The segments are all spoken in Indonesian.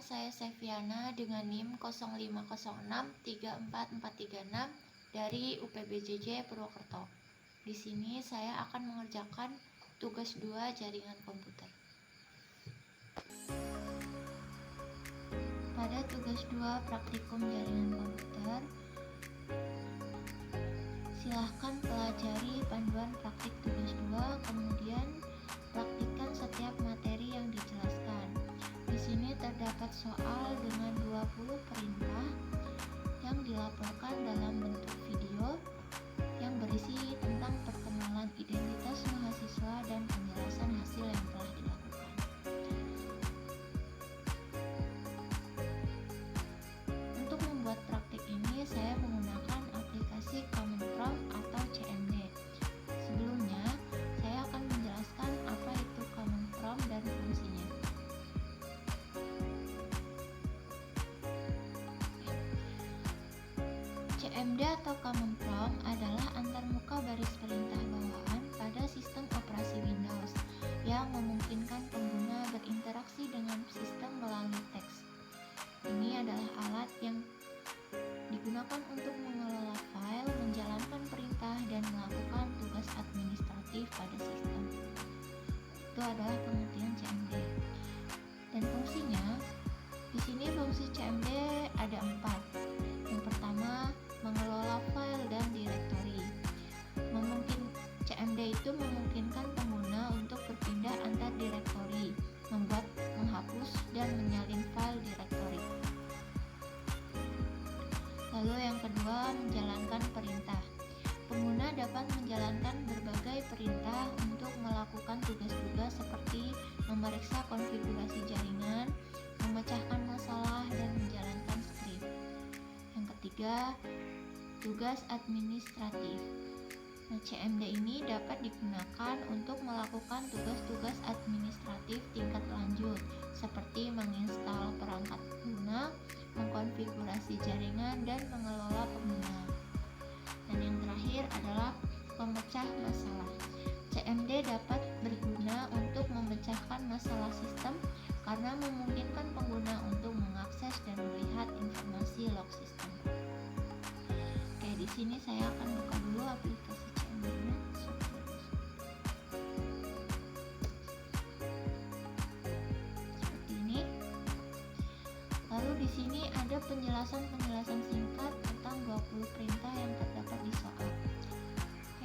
saya Seviana dengan NIM 050634436 dari UPBJJ Purwokerto. Di sini saya akan mengerjakan tugas 2 jaringan komputer. Pada tugas 2 praktikum jaringan komputer, silahkan pelajari panduan praktik tugas 2, kemudian praktikkan setiap materi yang dijelaskan. Di sini terdapat soal dengan 20 perintah yang dilaporkan dalam bentuk video yang berisi tentang perkenalan identitas mahasiswa dan penjelasan hasil yang telah dilakukan. Untuk membuat praktik ini, saya menggunakan aplikasi Common Prompt atau CMD. Sebelumnya, saya akan menjelaskan apa itu Common Prompt dan fungsinya. CMD atau Common Prompt adalah antarmuka baris perintah bawaan pada sistem operasi Windows yang memungkinkan pengguna berinteraksi dengan sistem melalui teks. Ini adalah alat yang digunakan untuk mengelola file, menjalankan perintah, dan melakukan tugas administratif pada sistem. Itu adalah pengertian CMD. Dan fungsinya, di sini fungsi CMD ada 4. Yang pertama, mengelola file dan direktori. CMD itu memungkinkan pengguna untuk berpindah antar direktori, membuat, menghapus, dan menyalin file direktori. Lalu yang kedua, menjalankan perintah. Pengguna dapat menjalankan berbagai perintah untuk melakukan tugas-tugas seperti memeriksa konfigurasi jaringan, memecahkan masalah, dan menjalankan skrip. Yang ketiga, tugas administratif. Nah, CMD ini dapat digunakan untuk melakukan tugas-tugas administratif tingkat lanjut seperti menginstal perangkat pengguna, mengkonfigurasi jaringan, dan mengelola pengguna. Dan yang terakhir adalah pemecah masalah. CMD dapat berguna untuk memecahkan masalah sistem karena memungkinkan pengguna untuk mengakses dan melihat informasi log sistem. Oke, di sini saya akan buka dulu aplikasi CMD-nya. Seperti ini. Lalu di sini ada penjelasan singkat tentang 20 perintah yang terdapat di soal.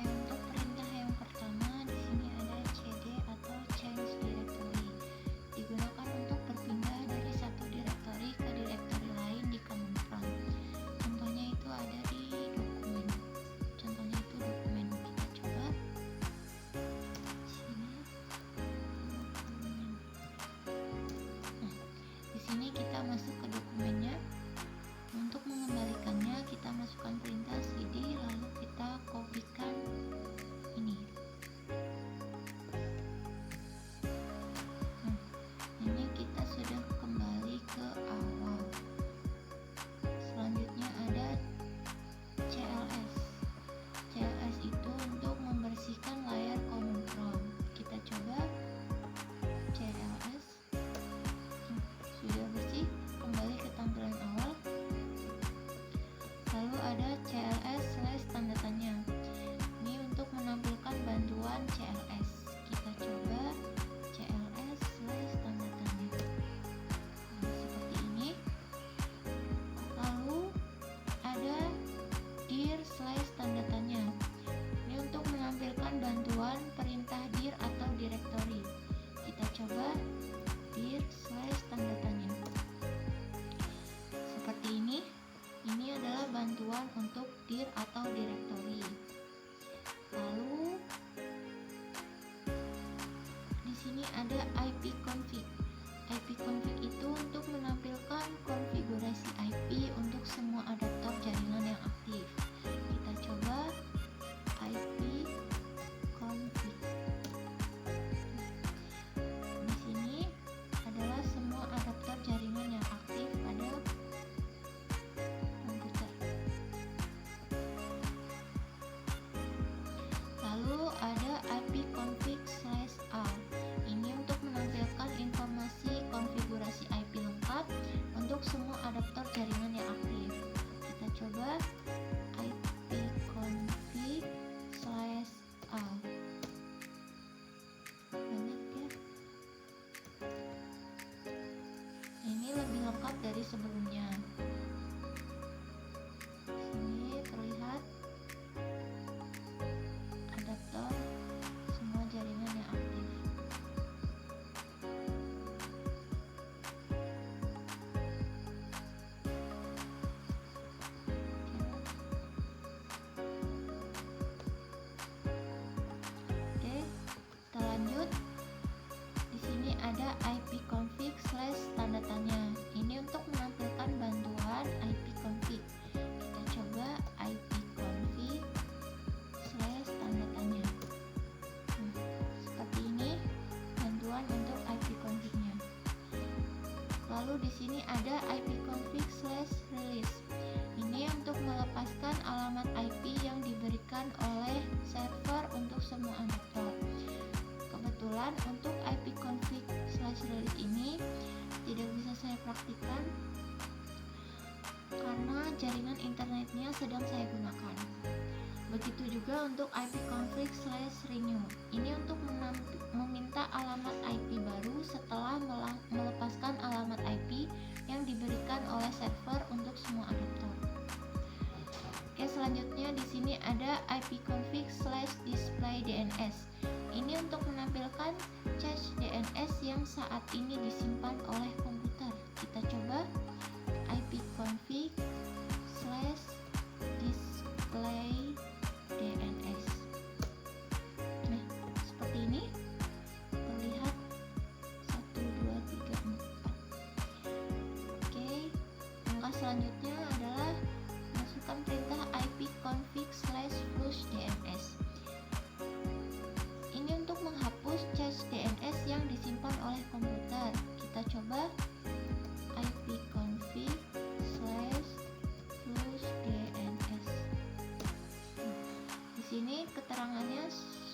Untuk perintah yang pertama, di sini ada CD atau change directory. Digunakan untuk berpindah dari satu direktori ke direktori lain di Common Prompt. Contohnya itu ada di dokumen. Contohnya itu dokumen. Kita coba. Sini. Nah, di sini kita masuk ke dokumennya. Untuk mengembalikannya, kita masukkan perintah cd, lalu kita kopikan ini. Nah, ini kita sudah kembali ke awal. Selanjutnya ada CLS. CLS itu untuk membersihkan layar Common Prompt. Kita coba CLS. Sudah bersih, kembali ke tampilan awal. Lalu ada CLS/tanda tanya. Ini untuk menampilkan bantuan CLS. Kita coba CLS/tanda tanya. Nah, seperti ini. Lalu ada dir/tanda tanya. Ini untuk menampilkan bantuan perintah dir atau direktori. Kita coba dir/tanda tanya. Seperti ini. Ini adalah bantuan untuk dir atau direktori. Lalu di sini ada ipconfig. ipconfig itu untuk menampilkan konfigurasi IP untuk semua adaptor jaringan yang aktif. Kita coba ipconfig. Di sini adalah semua adaptor jaringan yang aktif pada lalu ada ipconfig/all. Ini untuk menampilkan informasi konfigurasi IP lengkap lengkap dari sebelumnya. Sini terlihat adaptor semua jaringan yang aktif. Oke, kita lanjut. Di sini ada ipconfig/tanda tanya. Ini untuk menampilkan bantuan ipconfig. Kita coba ipconfig/tanda tanya. Seperti ini bantuan untuk ipconfig-nya. Lalu di sini ada ipconfig/release. Ini untuk melepaskan alamat IP yang diberikan oleh server untuk semua adaptor. Kebetulan untuk ipconfig/release ini tidak bisa saya praktikkan karena jaringan internetnya sedang saya gunakan. Begitu juga untuk ipconfig/renew. Ini untuk meminta alamat IP baru setelah melepaskan alamat IP yang diberikan oleh server untuk semua adaptor. Oke, selanjutnya di sini ada ipconfig/display_DNS. Ini untuk menampilkan cache DNS yang saat ini disimpan oleh komputer. Kita coba ipconfig/display_DNS. Nah, seperti ini terlihat 1, 2, 3, 4. Oke, langkah selanjutnya adalah masukkan perintah ipconfig/flushDNS. Ini untuk menghapus cache DNS yang disimpan oleh komputer. Kita coba ipconfig/flushDNS. Di sini keterangannya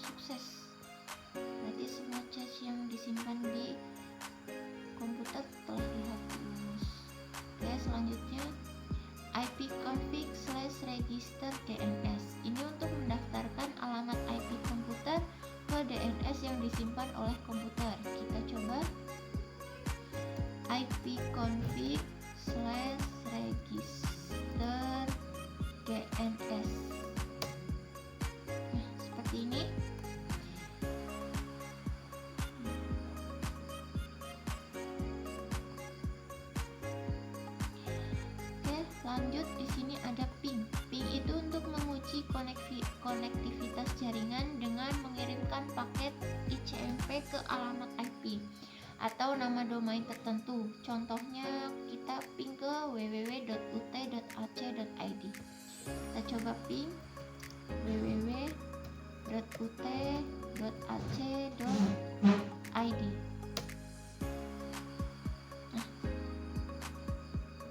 sukses. Berarti semua cache yang disimpan di komputer telah dihapus. Oke, selanjutnya ipconfig/register_DNS. Ini untuk mendaftarkan alamat IP komputer ke DNS yang disimpan oleh komputer. Kita coba ipconfig/register_DNS. Nah, seperti ini. Lanjut, di sini ada ping. Ping itu untuk menguji konektivitas jaringan dengan mengirimkan paket ICMP ke alamat IP atau nama domain tertentu. Contohnya kita ping ke www.ut.ac.id. Kita coba ping www.ut.ac.id.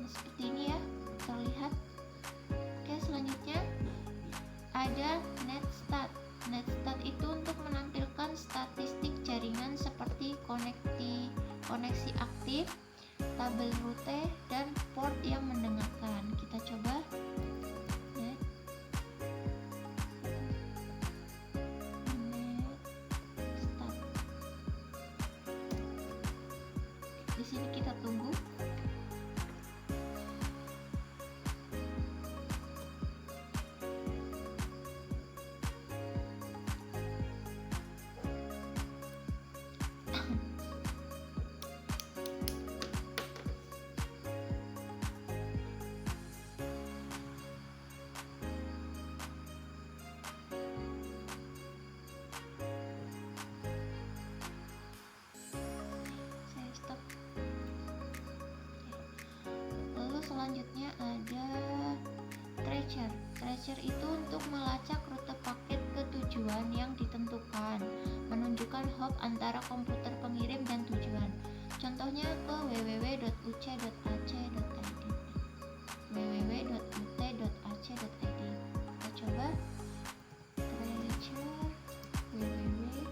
Seperti ini ya, terlihat. Oke, selanjutnya ada netstat. Netstat itu untuk menampilkan statistik jaringan seperti koneksi aktif, tabel rute, dan port yang mendengarkan. Kita coba netstat. Di sini kita tunggu. Selanjutnya ada tracer. Tracer itu untuk melacak rute paket ke tujuan yang ditentukan, menunjukkan hop antara komputer pengirim dan tujuan. Contohnya ke www.uc.ac.id. www.ut.ac.id. Kita coba tracer www.ut.ac.id.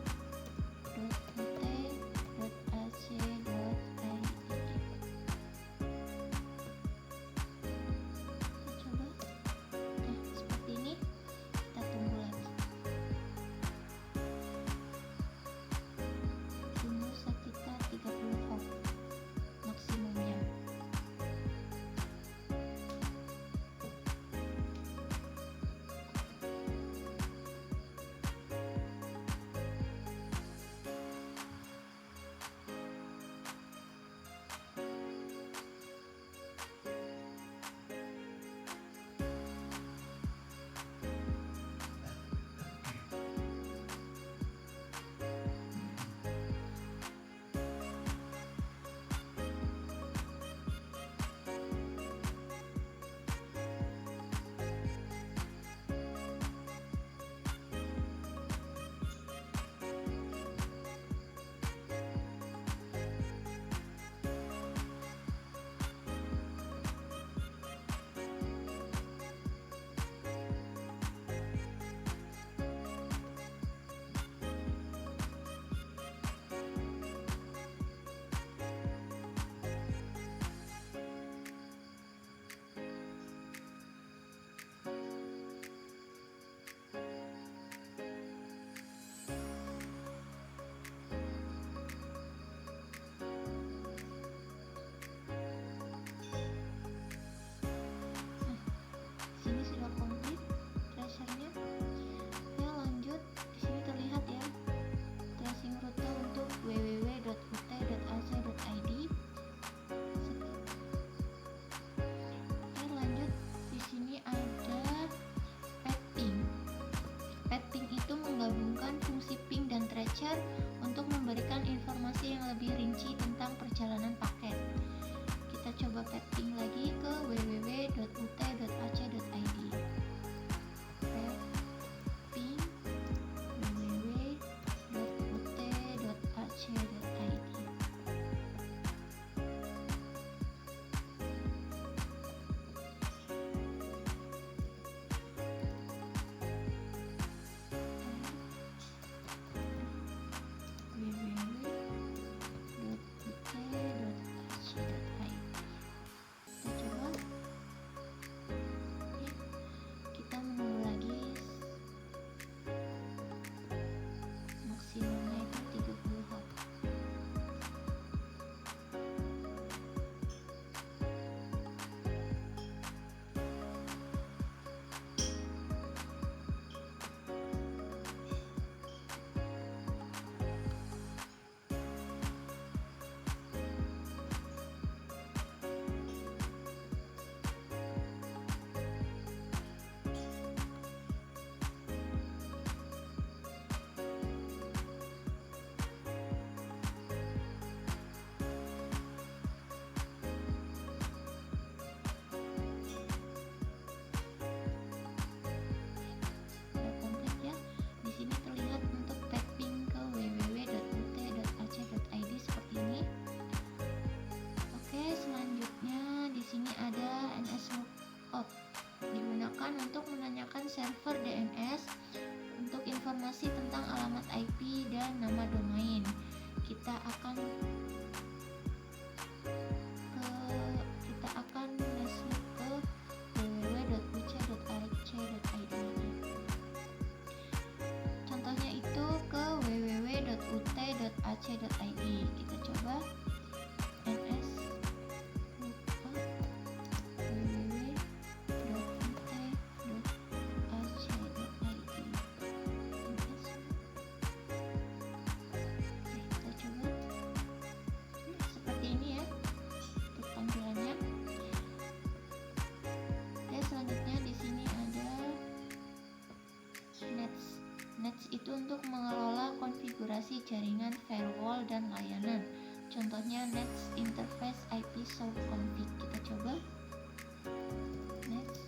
Dispatcher untuk memberikan informasi yang lebih rinci tentang perjalanan paket. Kita coba petting lagi ke www.ut.ac.id. Petting www.ut.ac.id. Kita menunggu lagi, maksimumnya itu 30 hop. Sudah komplit ya. Di sini terlihat untuk petting ke www.ut.ac.id seperti ini. Oke, selanjutnya di sini ada NS Lookup, digunakan untuk menanyakan server DNS untuk informasi tentang alamat IP dan nama domain. Kita akan masuk ke www.uc.ac.id lagi. Contohnya itu ke www.ut.ac.id. Kita coba ns lookup www.ut.ac.id. Kita coba. Seperti ini ya untuk tampilannya. Oke, selanjutnya di sini ada Nets. Nets itu untuk mengelola konfigurasi jaringan, firewall, dan layanan. Contohnya Nets Interface IP Source Config. Kita coba Nets